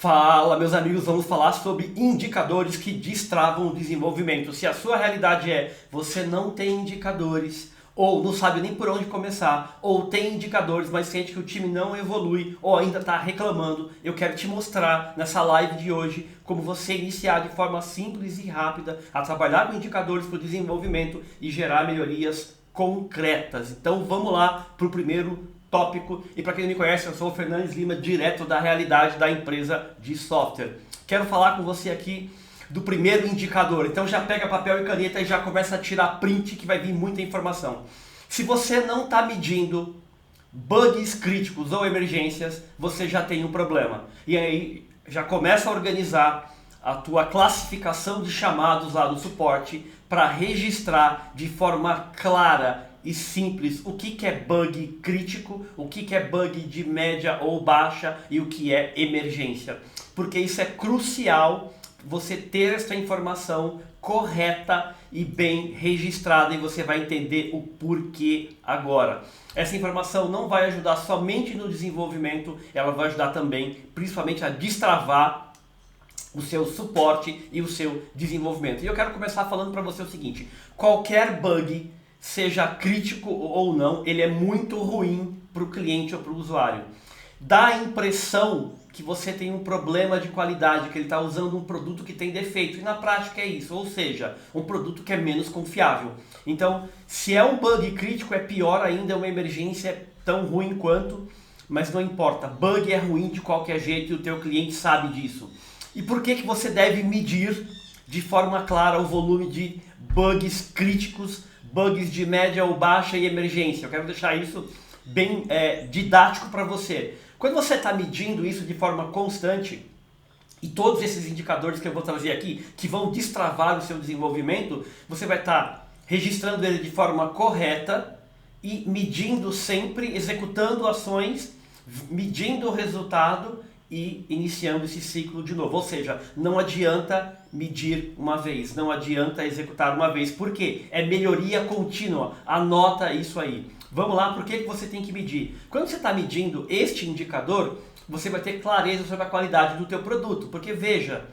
Fala, meus amigos, vamos falar sobre indicadores que destravam o desenvolvimento. Se a sua realidade é você não tem indicadores, ou não sabe nem por onde começar, ou tem indicadores, mas sente que o time não evolui, ou ainda está reclamando, eu quero te mostrar nessa live de hoje como você iniciar de forma simples e rápida a trabalhar com indicadores para o desenvolvimento e gerar melhorias concretas. Então vamos lá para o primeiro tópico. E para quem não me conhece, eu sou o Fernandes Lima, direto da realidade da empresa de software. Quero falar com você aqui do primeiro indicador. Então já pega papel e caneta e já começa a tirar print que vai vir muita informação. Se você não está medindo bugs críticos ou emergências, você já tem um problema. E aí já começa a organizar a tua classificação de chamados lá do suporte para registrar de forma clara e simples o que é bug crítico, o que é bug de média ou baixa e o que é emergência. Porque isso é crucial, você ter essa informação correta e bem registrada, e você vai entender o porquê agora. Essa informação não vai ajudar somente no desenvolvimento, ela vai ajudar também, principalmente, a destravar o seu suporte e o seu desenvolvimento. E eu quero começar falando para você o seguinte: qualquer bug, seja crítico ou não, ele é muito ruim para o cliente ou para o usuário. Dá a impressão que você tem um problema de qualidade, que ele está usando um produto que tem defeito, e na prática é isso, ou seja, um produto que é menos confiável. Então, se é um bug crítico, é pior ainda, é uma emergência, é tão ruim quanto, mas não importa, bug é ruim de qualquer jeito e o teu cliente sabe disso. E por que você deve medir de forma clara o volume de bugs críticos, bugs de média ou baixa e emergência? Eu quero deixar isso bem didático para você. Quando você está medindo isso de forma constante, e todos esses indicadores que eu vou trazer aqui, que vão destravar o seu desenvolvimento, você vai estar registrando ele de forma correta e medindo sempre, executando ações, medindo o resultado e iniciando esse ciclo de novo. Ou seja, não adianta medir uma vez, não adianta executar uma vez. Por quê? É melhoria contínua. Anota isso aí. Vamos lá, por que você tem que medir? Quando você está medindo este indicador, você vai ter clareza sobre a qualidade do teu produto. Porque veja,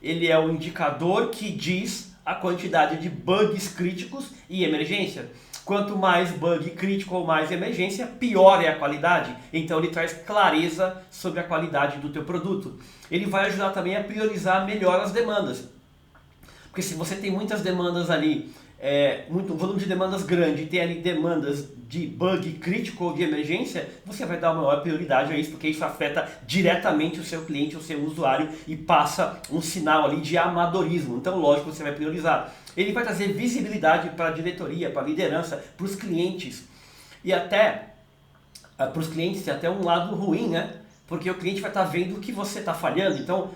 ele é o indicador que diz a quantidade de bugs críticos e emergência. Quanto mais bug crítico ou mais emergência, pior é a qualidade. Então ele traz clareza sobre a qualidade do teu produto. Ele vai ajudar também a priorizar melhor as demandas. Porque se você tem muitas demandas ali, um volume de demandas grande, e tem ali demandas de bug crítico ou de emergência, você vai dar uma maior prioridade a isso, porque isso afeta diretamente o seu cliente, o seu usuário, e passa um sinal ali de amadorismo. Então, lógico, você vai priorizar. Ele vai trazer visibilidade para a diretoria, para a liderança, para os clientes. E até para os clientes tem até um lado ruim, né? Porque o cliente vai estar vendo que você está falhando. Então,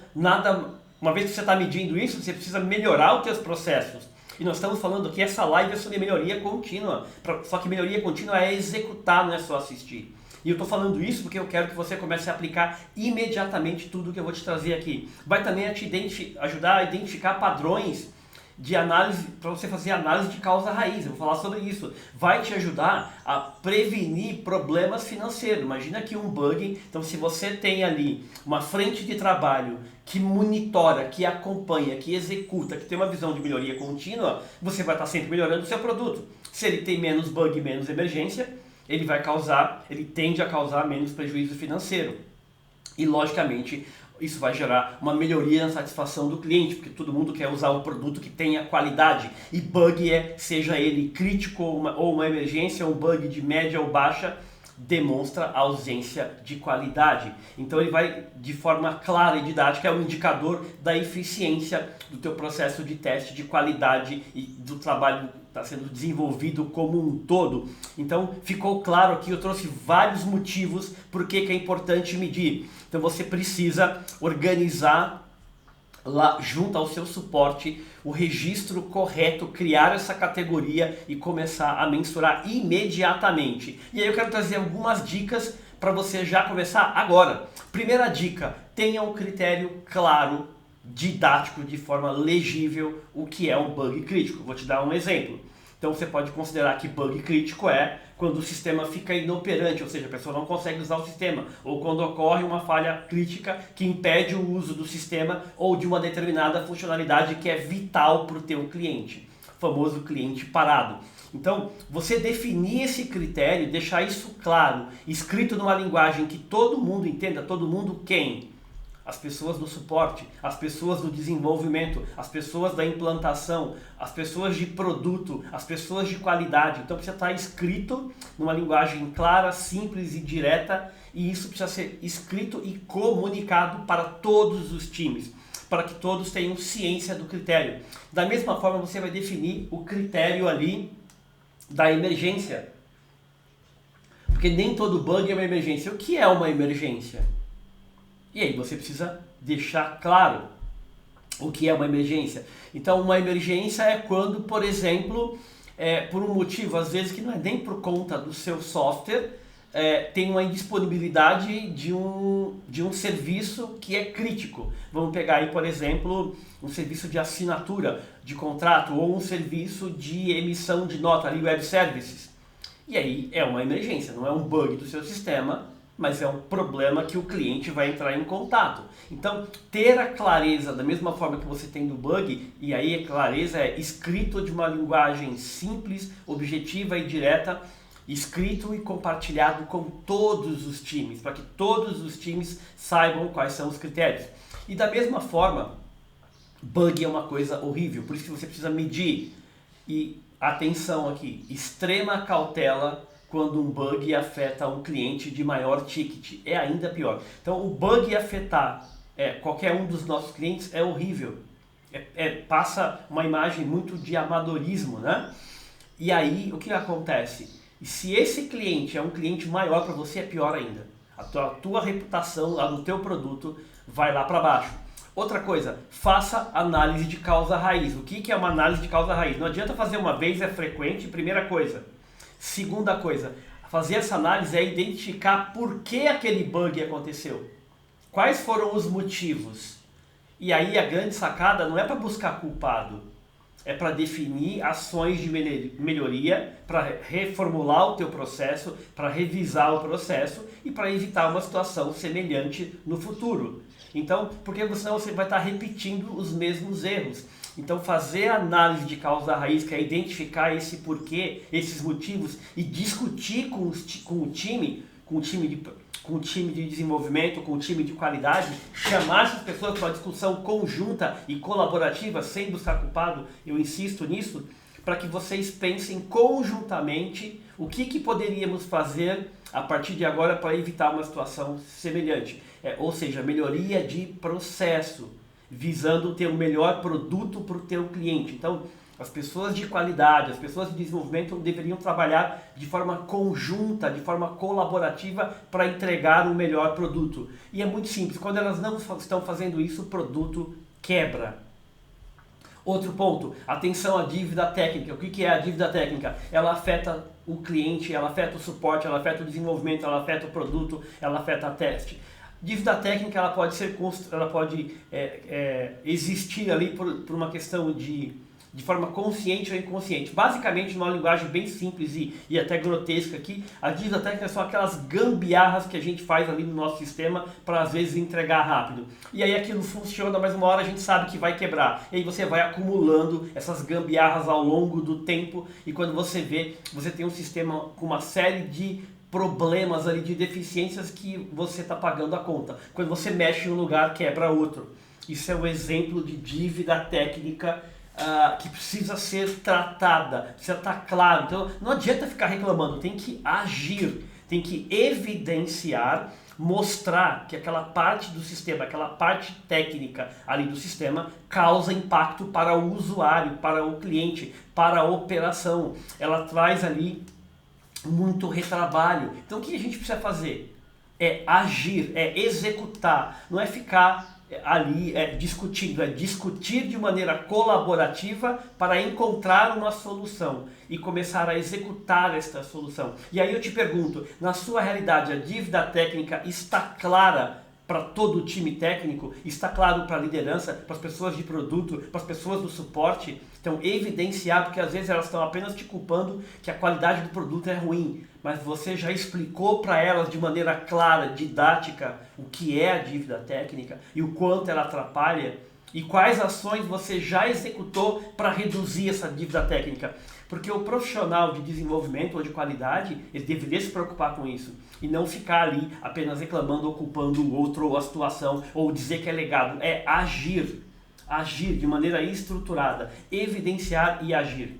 uma vez que você está medindo isso, você precisa melhorar os seus processos. E nós estamos falando que essa live é sobre melhoria contínua. Só que melhoria contínua é executar, não é só assistir. E eu estou falando isso porque eu quero que você comece a aplicar imediatamente tudo que eu vou te trazer aqui. Vai também ajudar a identificar padrões de análise, para você fazer análise de causa raiz. Eu vou falar sobre isso. Vai te ajudar a prevenir problemas financeiros. Imagina que um bug, então se você tem ali uma frente de trabalho que monitora, que acompanha, que executa, que tem uma visão de melhoria contínua, você vai estar sempre melhorando o seu produto. Se ele tem menos bug, menos emergência, ele tende a causar menos prejuízo financeiro. E logicamente isso vai gerar uma melhoria na satisfação do cliente, porque todo mundo quer usar um produto que tenha qualidade. E bug seja ele crítico ou uma emergência, um bug de média ou baixa, demonstra ausência de qualidade. Então ele vai de forma clara e didática, é um indicador da eficiência do teu processo de teste de qualidade e do trabalho que está sendo desenvolvido como um todo. Então ficou claro aqui, eu trouxe vários motivos por que é importante medir. Então você precisa organizar lá junto ao seu suporte o registro correto, criar essa categoria e começar a mensurar imediatamente. E aí eu quero trazer algumas dicas para você já começar agora. Primeira dica: tenha um critério claro, didático, de forma legível, o que é um bug crítico. Vou te dar um exemplo. Então você pode considerar que bug crítico é quando o sistema fica inoperante, ou seja, a pessoa não consegue usar o sistema, ou quando ocorre uma falha crítica que impede o uso do sistema ou de uma determinada funcionalidade que é vital para o teu cliente, o famoso cliente parado. Então, você definir esse critério, deixar isso claro, escrito numa linguagem que todo mundo entenda, todo mundo quem? As pessoas do suporte, as pessoas do desenvolvimento, as pessoas da implantação, as pessoas de produto, as pessoas de qualidade. Então precisa estar escrito numa linguagem clara, simples e direta, e isso precisa ser escrito e comunicado para todos os times, para que todos tenham ciência do critério. Da mesma forma você vai definir o critério ali da emergência, porque nem todo bug é uma emergência. O que é uma emergência? E aí você precisa deixar claro o que é uma emergência. Então uma emergência é quando, por exemplo, por um motivo, às vezes que não é nem por conta do seu software, tem uma indisponibilidade de um serviço que é crítico. Vamos pegar aí, por exemplo, um serviço de assinatura de contrato ou um serviço de emissão de nota, ali, web services. E aí é uma emergência, não é um bug do seu sistema, mas é um problema que o cliente vai entrar em contato. Então, ter a clareza da mesma forma que você tem do bug, e aí a clareza é escrito de uma linguagem simples, objetiva e direta, escrito e compartilhado com todos os times, para que todos os times saibam quais são os critérios. E da mesma forma, bug é uma coisa horrível, por isso que você precisa medir. E atenção aqui, extrema cautela quando um bug afeta um cliente de maior ticket, é ainda pior. Então o bug afetar qualquer um dos nossos clientes é horrível, passa uma imagem muito de amadorismo, né? E aí o que acontece? E se esse cliente é um cliente maior para você, é pior ainda. A tua reputação lá no teu produto vai lá para baixo. Outra coisa, faça análise de causa raiz. O que é uma análise de causa raiz? Não adianta fazer uma vez, é frequente, primeira coisa. Segunda coisa, fazer essa análise é identificar por que aquele bug aconteceu. Quais foram os motivos? E aí a grande sacada não é para buscar culpado, é para definir ações de melhoria, para reformular o teu processo, para revisar o processo e para evitar uma situação semelhante no futuro. Então, porque senão você vai estar repetindo os mesmos erros. Então fazer a análise de causa raiz, que é identificar esse porquê, esses motivos e discutir com o time de desenvolvimento, com o time de qualidade, chamar essas pessoas para uma discussão conjunta e colaborativa, sem buscar culpado, eu insisto nisso, para que vocês pensem conjuntamente o que poderíamos fazer a partir de agora para evitar uma situação semelhante. Ou seja, melhoria de processo, visando ter o melhor produto para o teu cliente. Então, as pessoas de qualidade, as pessoas de desenvolvimento deveriam trabalhar de forma conjunta, de forma colaborativa para entregar o melhor produto. E é muito simples, quando elas não estão fazendo isso, o produto quebra. Outro ponto, atenção à dívida técnica. O que é a dívida técnica? Ela afeta o cliente, ela afeta o suporte, ela afeta o desenvolvimento, ela afeta o produto, ela afeta a teste. Dívida técnica ela pode existir ali por uma questão de forma consciente ou inconsciente. Basicamente, numa linguagem bem simples e até grotesca aqui, a dívida técnica são aquelas gambiarras que a gente faz ali no nosso sistema para às vezes entregar rápido. E aí aquilo funciona, mas uma hora a gente sabe que vai quebrar. E aí você vai acumulando essas gambiarras ao longo do tempo e quando você vê, você tem um sistema com uma série de problemas ali, de deficiências que você está pagando a conta. Quando você mexe em um lugar, quebra outro. Isso é um exemplo de dívida técnica que precisa ser tratada, precisa estar claro. Então não adianta ficar reclamando, tem que agir, tem que evidenciar, mostrar que aquela parte do sistema, aquela parte técnica ali do sistema causa impacto para o usuário, para o cliente, para a operação. Ela traz ali muito retrabalho. Então o que a gente precisa fazer? É agir, é executar, não é ficar ali discutindo, é discutir de maneira colaborativa para encontrar uma solução e começar a executar esta solução. E aí eu te pergunto, na sua realidade a dívida técnica está clara para todo o time técnico, está claro para a liderança, para as pessoas de produto, para as pessoas do suporte. Então, evidenciar, porque às vezes elas estão apenas te culpando que a qualidade do produto é ruim, mas você já explicou para elas de maneira clara, didática, o que é a dívida técnica e o quanto ela atrapalha e quais ações você já executou para reduzir essa dívida técnica. Porque o profissional de desenvolvimento ou de qualidade, ele deveria se preocupar com isso e não ficar ali apenas reclamando ou culpando o outro ou a situação ou dizer que é legado. É agir de maneira estruturada, evidenciar e agir,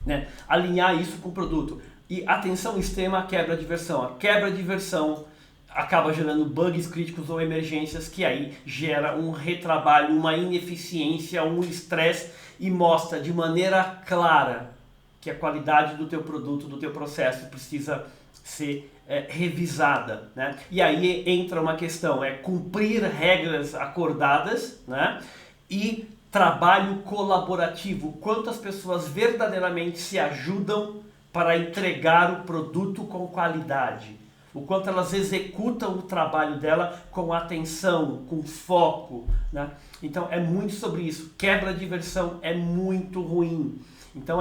né? Alinhar isso com o produto. E atenção extrema à quebra de versão. A quebra de versão acaba gerando bugs críticos ou emergências que aí gera um retrabalho, uma ineficiência, um estresse e mostra de maneira clara que a qualidade do teu produto, do teu processo precisa ser revisada, né? E aí entra uma questão, é cumprir regras acordadas, né? E trabalho colaborativo, quantas pessoas verdadeiramente se ajudam para entregar o produto com qualidade, o quanto elas executam o trabalho dela com atenção, com foco, né? Então é muito sobre isso. Quebra de versão é muito ruim. Então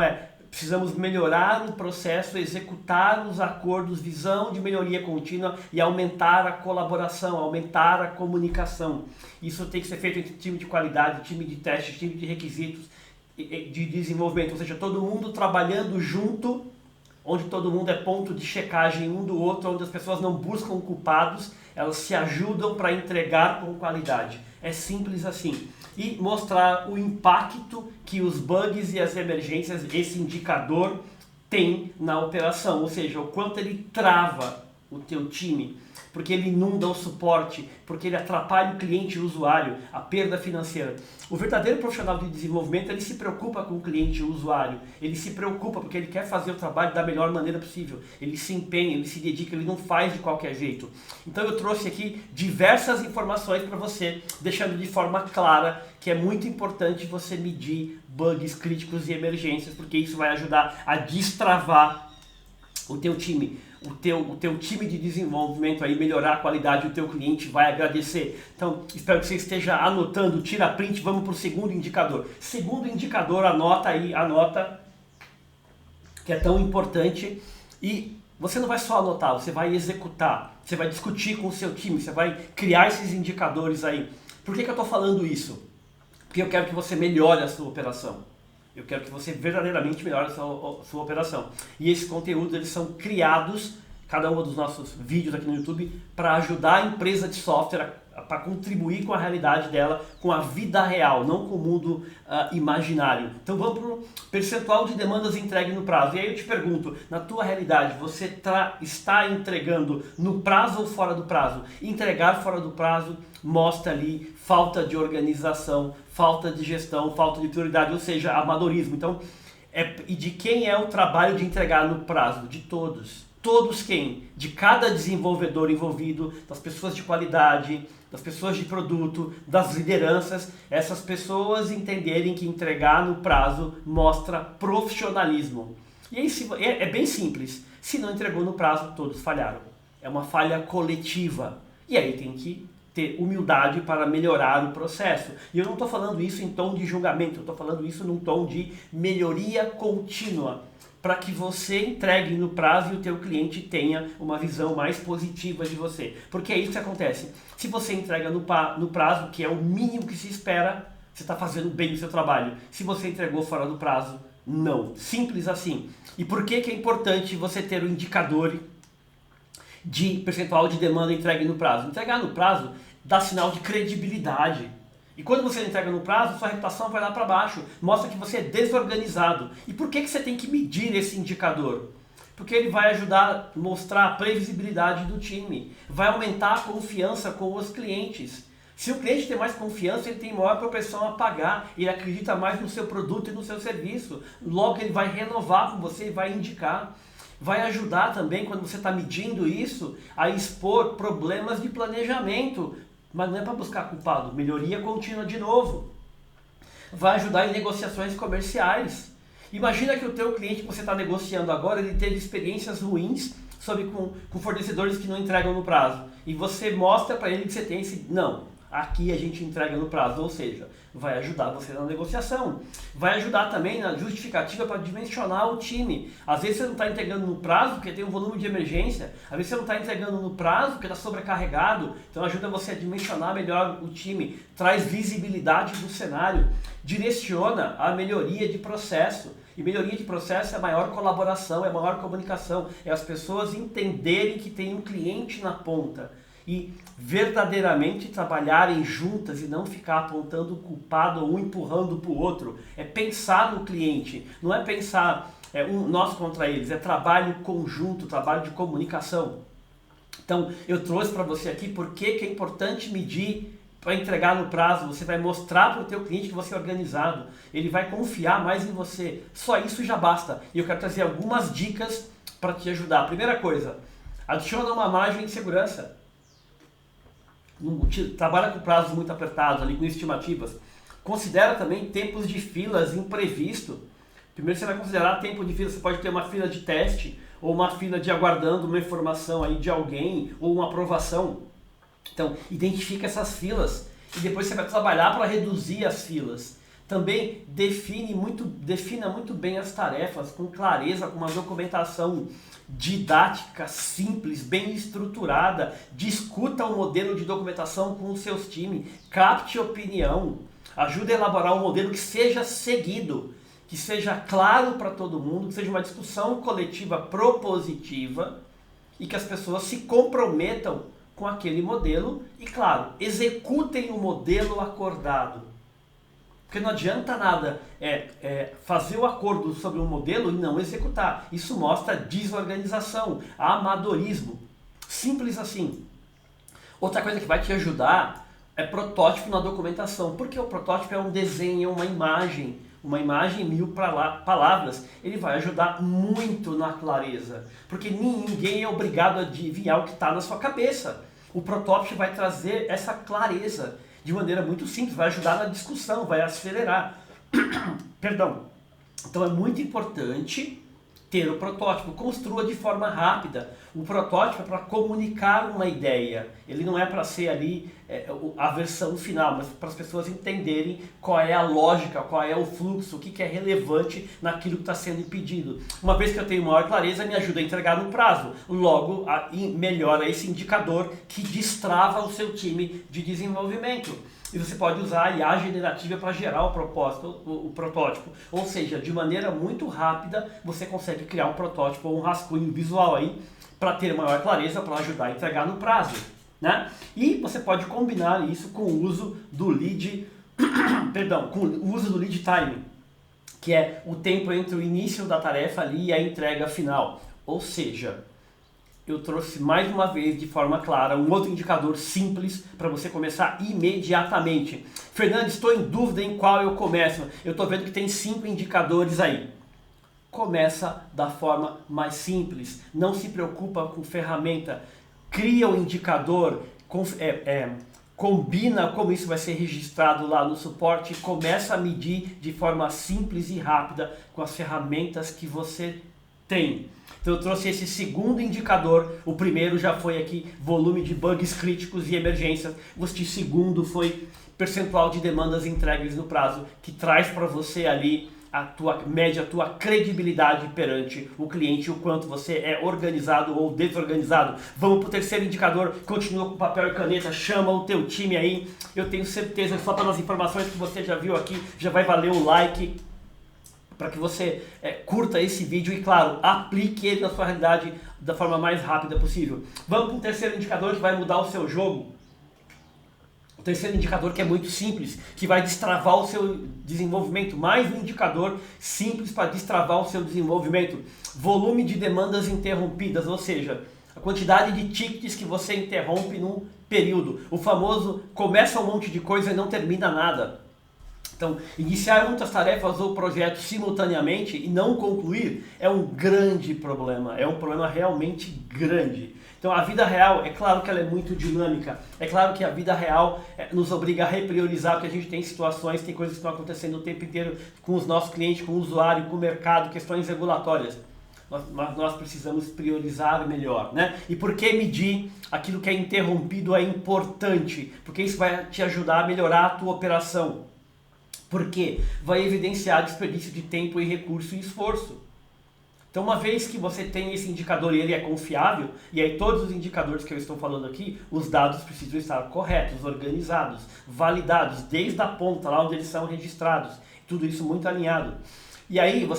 precisamos melhorar o processo, executar os acordos, visão de melhoria contínua e aumentar a colaboração, aumentar a comunicação. Isso tem que ser feito entre time de qualidade, time de teste, time de requisitos, de desenvolvimento, ou seja, todo mundo trabalhando junto, onde todo mundo é ponto de checagem um do outro, onde as pessoas não buscam culpados, elas se ajudam para entregar com qualidade. É simples assim. E mostrar o impacto que os bugs e as emergências, esse indicador, tem na operação, ou seja, o quanto ele trava o teu time, porque ele inunda o suporte, porque ele atrapalha o cliente e o usuário, a perda financeira. O verdadeiro profissional de desenvolvimento, ele se preocupa com o cliente e o usuário, ele se preocupa porque ele quer fazer o trabalho da melhor maneira possível, ele se empenha, ele se dedica, ele não faz de qualquer jeito. Então eu trouxe aqui diversas informações para você, deixando de forma clara que é muito importante você medir bugs críticos e emergências, porque isso vai ajudar a destravar o teu time. O teu time de desenvolvimento aí, melhorar a qualidade, o teu cliente vai agradecer. Então, espero que você esteja anotando, tira print, vamos para o segundo indicador. Segundo indicador, anota aí, que é tão importante. E você não vai só anotar, você vai executar, você vai discutir com o seu time, você vai criar esses indicadores aí. Por que eu estou falando isso? Porque eu quero que você melhore a sua operação. Eu quero que você verdadeiramente melhore a sua operação. E esses conteúdos, eles são criados, cada um dos nossos vídeos aqui no YouTube, para ajudar a empresa de software para contribuir com a realidade dela, com a vida real, não com o mundo imaginário. Então vamos para o percentual de demandas entregue no prazo. E aí eu te pergunto, na tua realidade, você está entregando no prazo ou fora do prazo? Entregar fora do prazo mostra ali falta de organização, falta de gestão, falta de prioridade, ou seja, amadorismo. Então, e de quem é o trabalho de entregar no prazo? De todos. Todos quem? De cada desenvolvedor envolvido, das pessoas de qualidade, das pessoas de produto, das lideranças, essas pessoas entenderem que entregar no prazo mostra profissionalismo. E aí é bem simples, se não entregou no prazo, todos falharam. É uma falha coletiva. E aí tem que ter humildade para melhorar o processo. E eu não estou falando isso em tom de julgamento, eu estou falando isso num tom de melhoria contínua, para que você entregue no prazo e o teu cliente tenha uma visão mais positiva de você. Porque é isso que acontece. Se você entrega no prazo, que é o mínimo que se espera, você está fazendo bem o seu trabalho. Se você entregou fora do prazo, não. Simples assim. E por que é importante você ter o indicador de percentual de demanda entregue no prazo? Entregar no prazo dá sinal de credibilidade. E quando você entrega no prazo, sua reputação vai lá para baixo, mostra que você é desorganizado. E por que você tem que medir esse indicador? Porque ele vai ajudar a mostrar a previsibilidade do time, vai aumentar a confiança com os clientes. Se o cliente tem mais confiança, ele tem maior propensão a pagar, ele acredita mais no seu produto e no seu serviço. Logo ele vai renovar com você e vai indicar. Vai ajudar também, quando você está medindo isso, a expor problemas de planejamento. Mas não é para buscar culpado, melhoria contínua de novo. Vai ajudar em negociações comerciais. Imagina que o teu cliente que você está negociando agora, ele teve experiências ruins com fornecedores que não entregam no prazo. e você mostra para ele que você tem esse... Não, aqui a gente entrega no prazo, ou seja, vai ajudar você na negociação, vai ajudar também na justificativa para dimensionar o time. Às vezes você não está entregando no prazo porque tem um volume de emergência, às vezes você não está entregando no prazo porque está sobrecarregado, então ajuda você a dimensionar melhor o time, traz visibilidade do cenário, direciona a melhoria de processo. E melhoria de processo é maior colaboração, é maior comunicação, é as pessoas entenderem que tem um cliente na ponta e verdadeiramente trabalharem juntas e não ficar apontando o culpado ou um empurrando para o outro. É pensar no cliente, não é pensar nós contra eles, é trabalho conjunto, trabalho de comunicação. Então eu trouxe para você aqui porque que é importante medir para entregar no prazo. Você vai mostrar para o teu cliente que você é organizado, ele vai confiar mais em você, só isso já basta. E eu quero trazer algumas dicas para te ajudar. Primeira coisa, adiciona uma margem de segurança. Trabalha com prazos muito apertados, ali com estimativas. Considera também tempos de filas imprevisto. Primeiro você vai considerar tempo de fila, você pode ter uma fila de teste, ou uma fila de aguardando uma informação aí de alguém, ou uma aprovação. Então, identifica essas filas e depois você vai trabalhar para reduzir as filas. Também defina muito bem as tarefas com clareza, com uma documentação didática, simples, bem estruturada. Discuta o modelo de documentação com os seus times, capte opinião, ajude a elaborar um modelo que seja seguido, que seja claro para todo mundo, que seja uma discussão coletiva propositiva e que as pessoas se comprometam com aquele modelo e, claro, executem o modelo acordado. Porque não adianta nada fazer o acordo sobre um modelo e não executar. Isso mostra desorganização, amadorismo. Simples assim. Outra coisa que vai te ajudar é protótipo na documentação. Porque o protótipo é um desenho, uma imagem em 1000 palavras. Ele vai ajudar muito na clareza. Porque ninguém é obrigado a adivinhar o que está na sua cabeça. O protótipo vai trazer essa clareza de maneira muito simples, vai ajudar na discussão, vai acelerar. Perdão. Então é muito importante ter o protótipo, construa de forma rápida. O protótipo é para comunicar uma ideia, ele não é para ser ali a versão final, mas para as pessoas entenderem qual é a lógica, qual é o fluxo, o que é relevante naquilo que está sendo pedido. Uma vez que eu tenho maior clareza, me ajuda a entregar no prazo, logo melhora esse indicador que destrava o seu time de desenvolvimento. E você pode usar a IA generativa para gerar o protótipo. Ou seja, de maneira muito rápida, você consegue criar um protótipo ou um rascunho visual aí para ter maior clareza, para ajudar a entregar no prazo, né? E você pode combinar isso com o uso do lead, com o uso do lead time, que é o tempo entre o início da tarefa ali e a entrega final. Ou seja, eu trouxe mais uma vez de forma clara um outro indicador simples para você começar imediatamente. Fernando, estou em dúvida em qual eu começo. Eu estou vendo que tem 5 indicadores aí. Começa da forma mais simples. Não se preocupa com ferramenta. Cria o indicador, combina como isso vai ser registrado lá no suporte e começa a medir de forma simples e rápida com as ferramentas que você tem. Então eu trouxe esse segundo indicador. O primeiro já foi aqui volume de bugs críticos e emergências. Este segundo foi percentual de demandas entregues no prazo, que traz para você ali a tua média, a tua credibilidade perante o cliente, o quanto você é organizado ou desorganizado. Vamos para o terceiro indicador. Continua com papel e caneta, chama o teu time aí. Eu tenho certeza que só pelas informações que você já viu aqui, já vai valer o like, para que você curta esse vídeo e, claro, aplique ele na sua realidade da forma mais rápida possível. Vamos para um terceiro indicador que vai mudar o seu jogo. O terceiro indicador que é muito simples, que vai destravar o seu desenvolvimento. Mais um indicador simples para destravar o seu desenvolvimento. Volume de demandas interrompidas, ou seja, a quantidade de tickets que você interrompe num período. O famoso começa um monte de coisa e não termina nada. Então, iniciar muitas tarefas ou projetos simultaneamente e não concluir é um grande problema, é um problema realmente grande. Então, a vida real, é claro que ela é muito dinâmica, é claro que a vida real nos obriga a repriorizar, porque a gente tem situações, tem coisas que estão acontecendo o tempo inteiro com os nossos clientes, com o usuário, com o mercado, questões regulatórias. nós precisamos priorizar melhor, né? E por que medir aquilo que é interrompido é importante? Porque isso vai te ajudar a melhorar a tua operação. Porque vai evidenciar desperdício de tempo e recurso e esforço. Então, uma vez que você tem esse indicador e ele é confiável, e aí todos os indicadores que eu estou falando aqui, os dados precisam estar corretos, organizados, validados, desde a ponta, lá onde eles são registrados. Tudo isso muito alinhado. E aí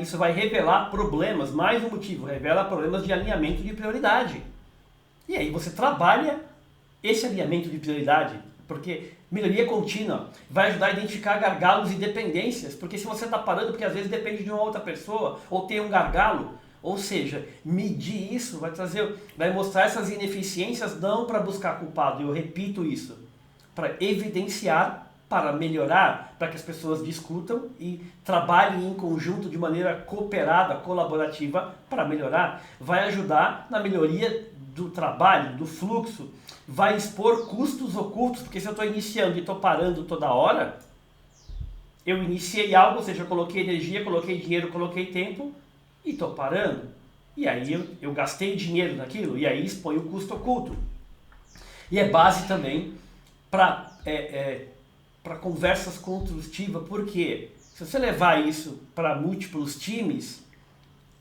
isso vai revelar problemas, mais um motivo, revela problemas de alinhamento de prioridade. E aí você trabalha esse alinhamento de prioridade, porque melhoria contínua vai ajudar a identificar gargalos e dependências, porque se você está parando porque às vezes depende de uma outra pessoa ou tem um gargalo, ou seja, medir isso vai mostrar essas ineficiências não para buscar culpado, eu repito isso, para evidenciar, para melhorar, para que as pessoas discutam e trabalhem em conjunto de maneira cooperada, colaborativa para melhorar, vai ajudar na melhoria do trabalho, do fluxo, vai expor custos ocultos, porque se eu estou iniciando e estou parando toda hora, eu iniciei algo, ou seja, eu coloquei energia, coloquei dinheiro, coloquei tempo e estou parando. E aí eu gastei dinheiro naquilo e aí expõe o custo oculto. E é base também para conversas construtivas, porque se você levar isso para múltiplos times,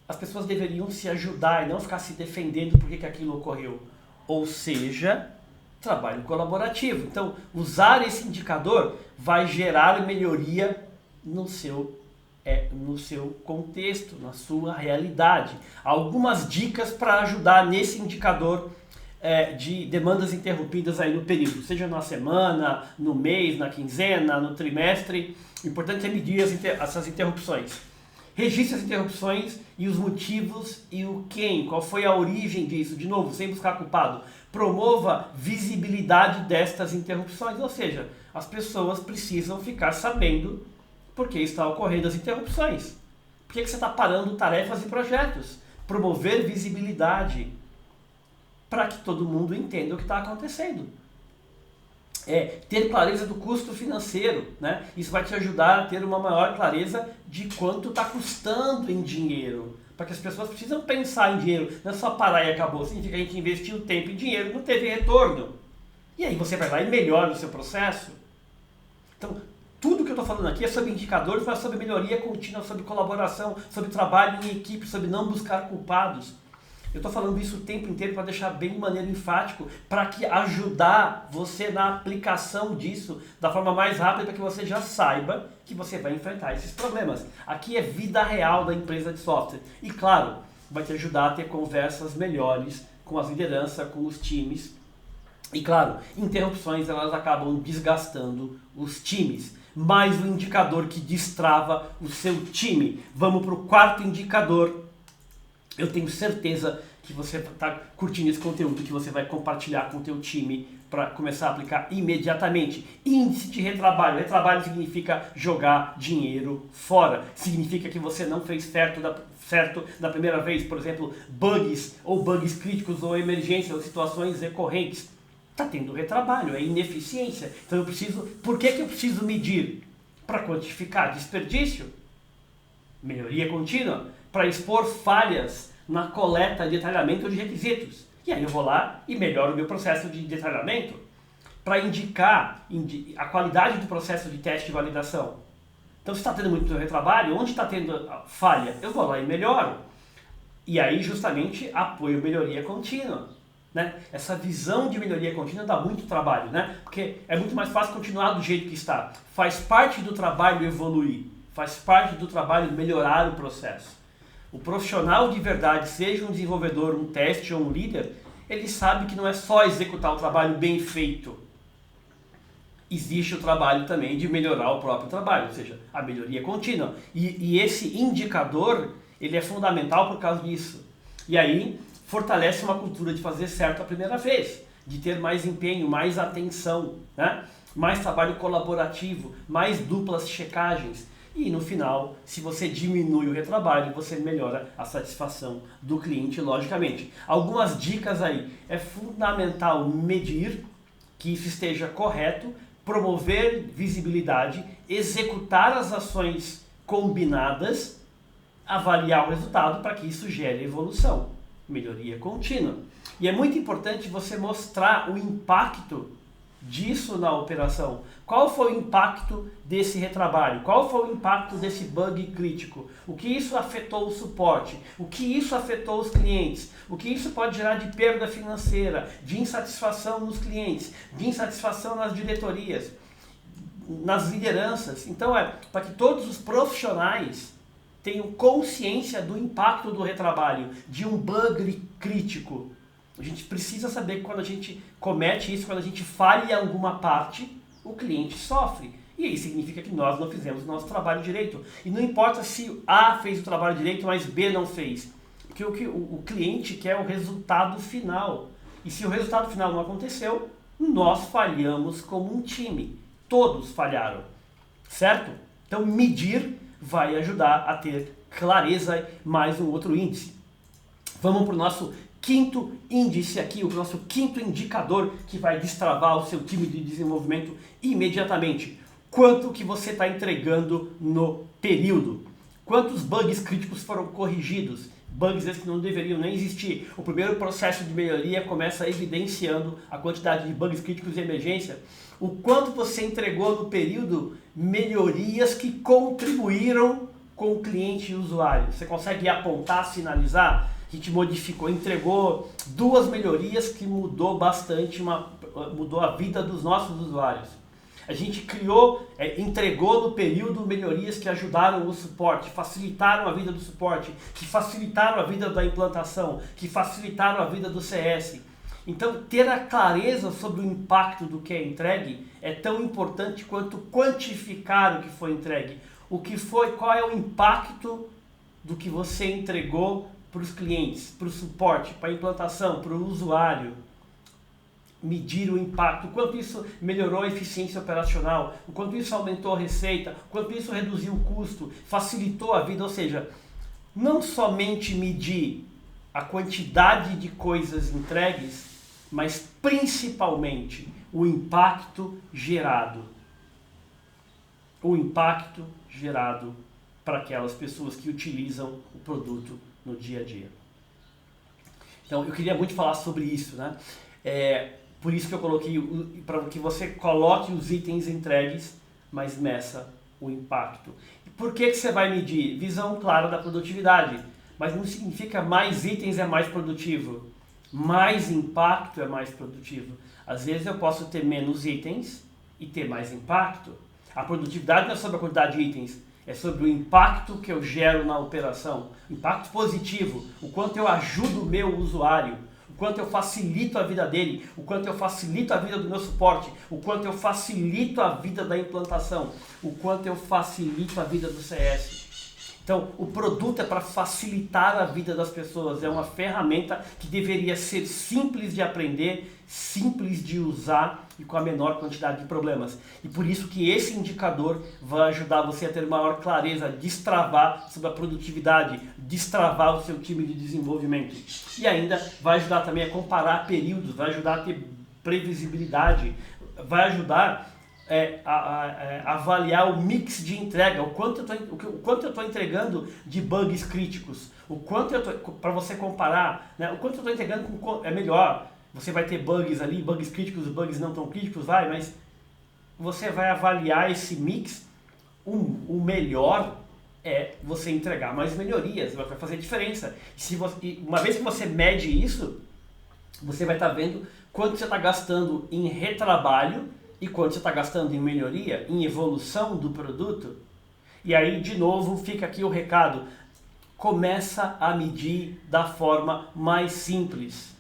as pessoas deveriam se ajudar e não ficar se defendendo por que aquilo ocorreu. Ou seja, trabalho colaborativo. Então, usar esse indicador vai gerar melhoria no seu contexto, na sua realidade. Algumas dicas para ajudar nesse indicador de demandas interrompidas aí no período, seja na semana, no mês, na quinzena, no trimestre. O importante é medir essas interrupções. Registre as interrupções e os motivos e o quem, qual foi a origem disso, de novo, sem buscar culpado. Promova visibilidade destas interrupções, ou seja, as pessoas precisam ficar sabendo por que está ocorrendo as interrupções. Por que você está parando tarefas e projetos? Promover visibilidade para que todo mundo entenda o que está acontecendo. Ter clareza do custo financeiro, né? Isso vai te ajudar a ter uma maior clareza de quanto está custando em dinheiro. Para que as pessoas precisam pensar em dinheiro, não é só parar e acabou. Significa que a gente investiu tempo e dinheiro e não teve retorno. E aí você vai lá e melhora o seu processo. Então, tudo que eu estou falando aqui é sobre indicadores, mas sobre melhoria contínua, sobre colaboração, sobre trabalho em equipe, sobre não buscar culpados. Eu estou falando isso o tempo inteiro para deixar bem de maneira enfático, para que ajudar você na aplicação disso da forma mais rápida, para que você já saiba que você vai enfrentar esses problemas. Aqui é vida real da empresa de software. E claro, vai te ajudar a ter conversas melhores com as lideranças, com os times. E claro, interrupções elas acabam desgastando os times. Mais um indicador que destrava o seu time. Vamos para o quarto indicador. Eu tenho certeza que você está curtindo esse conteúdo, que você vai compartilhar com o teu time para começar a aplicar imediatamente. Índice de retrabalho. Retrabalho significa jogar dinheiro fora. Significa que você não fez certo da primeira vez, por exemplo, bugs críticos ou emergências ou situações recorrentes. Está tendo retrabalho, é ineficiência. Então por que eu preciso medir? Para quantificar desperdício, melhoria contínua, para expor falhas na coleta e detalhamento de requisitos. E aí eu vou lá e melhoro o meu processo de detalhamento para indicar a qualidade do processo de teste e validação. Então se está tendo muito retrabalho, onde está tendo falha, eu vou lá e melhoro. E aí justamente apoio melhoria contínua. Né? Essa visão de melhoria contínua dá muito trabalho, né? Porque é muito mais fácil continuar do jeito que está. Faz parte do trabalho evoluir, faz parte do trabalho melhorar o processo. O profissional de verdade, seja um desenvolvedor, um teste ou um líder, ele sabe que não é só executar o trabalho bem feito. Existe o trabalho também de melhorar o próprio trabalho, ou seja, a melhoria contínua. E esse indicador, ele é fundamental por causa disso. E aí, fortalece uma cultura de fazer certo a primeira vez, de ter mais empenho, mais atenção, né? Mais trabalho colaborativo, mais duplas checagens. E no final, se você diminui o retrabalho, você melhora a satisfação do cliente, logicamente. Algumas dicas aí. É fundamental medir que isso esteja correto, promover visibilidade, executar as ações combinadas avaliar o resultado para que isso gere evolução, melhoria contínua. E é muito importante você mostrar o impacto disso na operação. Qual foi o impacto desse retrabalho? Qual foi o impacto desse bug crítico? O que isso afetou o suporte? O que isso afetou os clientes? O que isso pode gerar de perda financeira, de insatisfação nos clientes, de insatisfação nas diretorias, nas lideranças? Então para que todos os profissionais tenham consciência do impacto do retrabalho, de um bug crítico. A gente precisa saber que quando a gente comete isso, quando a gente falha em alguma parte, o cliente sofre. E aí significa que nós não fizemos o nosso trabalho direito. E não importa se A fez o trabalho direito, mas B não fez. Porque o cliente quer o resultado final. E se o resultado final não aconteceu, nós falhamos como um time. Todos falharam. Certo? Então medir vai ajudar a ter clareza, mais um outro índice. Vamos para o nosso quinto índice aqui, o nosso quinto indicador que vai destravar o seu time de desenvolvimento imediatamente. Quanto que você está entregando no período? Quantos bugs críticos foram corrigidos? Bugs esses que não deveriam nem existir. O primeiro processo de melhoria começa evidenciando a quantidade de bugs críticos de emergência. O quanto você entregou no período melhorias que contribuíram com o cliente e o usuário. Você consegue apontar, sinalizar? A gente modificou, entregou 2 melhorias que mudou bastante, mudou a vida dos nossos usuários. A gente entregou no período melhorias que ajudaram o suporte, facilitaram a vida do suporte, que facilitaram a vida da implantação, que facilitaram a vida do CS. Então, ter a clareza sobre o impacto do que é entregue é tão importante quanto quantificar o que foi entregue. Qual é o impacto do que você entregou para os clientes, para o suporte, para a implantação, para o usuário. Medir o impacto, o quanto isso melhorou a eficiência operacional, o quanto isso aumentou a receita, o quanto isso reduziu o custo, facilitou a vida, ou seja, não somente medir a quantidade de coisas entregues, mas principalmente o impacto gerado. O impacto gerado para aquelas pessoas que utilizam o produto no dia a dia. Então eu queria muito falar sobre isso, né? Por isso que eu coloquei, para que você coloque os itens entregues, mas meça o impacto. E por que você vai medir? Visão clara da produtividade, mas não significa mais itens é mais produtivo, mais impacto é mais produtivo. Às vezes eu posso ter menos itens e ter mais impacto. A produtividade não é sobre a quantidade de itens, é sobre o impacto que eu gero na operação, impacto positivo, o quanto eu ajudo o meu usuário, o quanto eu facilito a vida dele, o quanto eu facilito a vida do meu suporte, o quanto eu facilito a vida da implantação, o quanto eu facilito a vida do CS. Então, o produto é para facilitar a vida das pessoas, é uma ferramenta que deveria ser simples de aprender, simples de usar e com a menor quantidade de problemas. E por isso que esse indicador vai ajudar você a ter maior clareza, destravar sobre a produtividade, destravar o seu time de desenvolvimento. E ainda vai ajudar também a comparar períodos, vai ajudar a ter previsibilidade, vai ajudar a avaliar o mix de entrega, o quanto eu estou entregando de bugs críticos, o quanto para você comparar, né, o quanto eu estou entregando é melhor. Você vai ter bugs ali, bugs críticos, bugs não tão críticos, mas você vai avaliar esse mix. O melhor é você entregar mais melhorias, vai fazer diferença. Uma vez que você mede isso, você vai estar vendo quanto você está gastando em retrabalho e quanto você está gastando em melhoria, em evolução do produto. E aí, de novo, fica aqui o recado. Começa a medir da forma mais simples.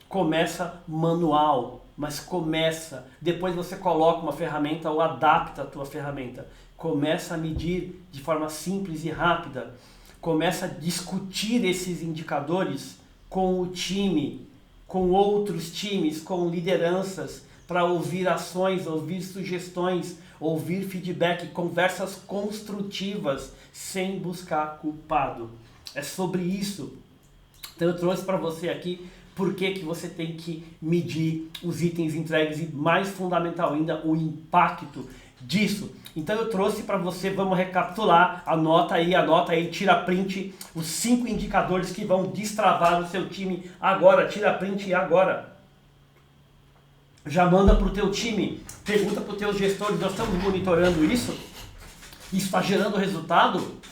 Começa manual, mas começa. Depois você coloca uma ferramenta ou adapta a tua ferramenta. Começa a medir de forma simples e rápida. Começa a discutir esses indicadores com o time, com outros times, com lideranças, para ouvir ações, ouvir sugestões, ouvir feedback, conversas construtivas, sem buscar culpado. É sobre isso. Então eu trouxe para você aqui por que você tem que medir os itens entregues e, mais fundamental ainda, o impacto disso. Então eu trouxe para você, vamos recapitular, anota aí, tira print, os 5 indicadores que vão destravar o seu time agora, tira print agora. Já manda para o teu time, pergunta para os teus gestores, nós estamos monitorando isso? Isso está gerando resultado?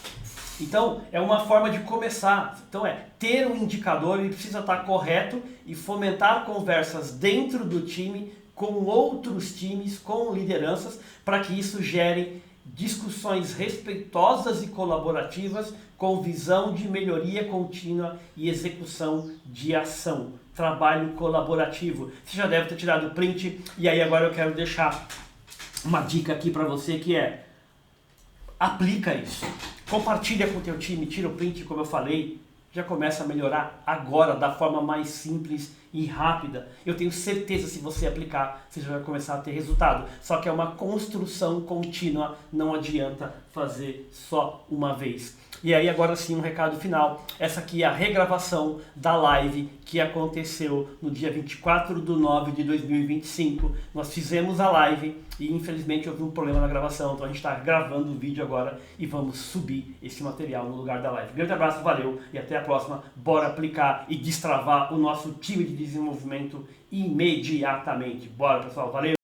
Então, é uma forma de começar. Então, ter um indicador, ele precisa estar correto e fomentar conversas dentro do time, com outros times, com lideranças, para que isso gere discussões respeitosas e colaborativas com visão de melhoria contínua e execução de ação. Trabalho colaborativo. Você já deve ter tirado o print e aí agora eu quero deixar uma dica aqui para você que é: aplica isso. Compartilha com o teu time, tira o print, como eu falei, já começa a melhorar agora da forma mais simples e rápida. Eu tenho certeza, se você aplicar, você já vai começar a ter resultado. Só que é uma construção contínua, não adianta fazer só uma vez. E aí agora sim um recado final. Essa aqui é a regravação da live que aconteceu no dia 24/9/2025. Nós fizemos a live e infelizmente houve um problema na gravação, então a gente está gravando o vídeo agora e vamos subir esse material no lugar da live. Grande abraço, valeu e até a próxima. Bora aplicar e destravar o nosso time de desenvolvimento imediatamente. Bora, pessoal, valeu!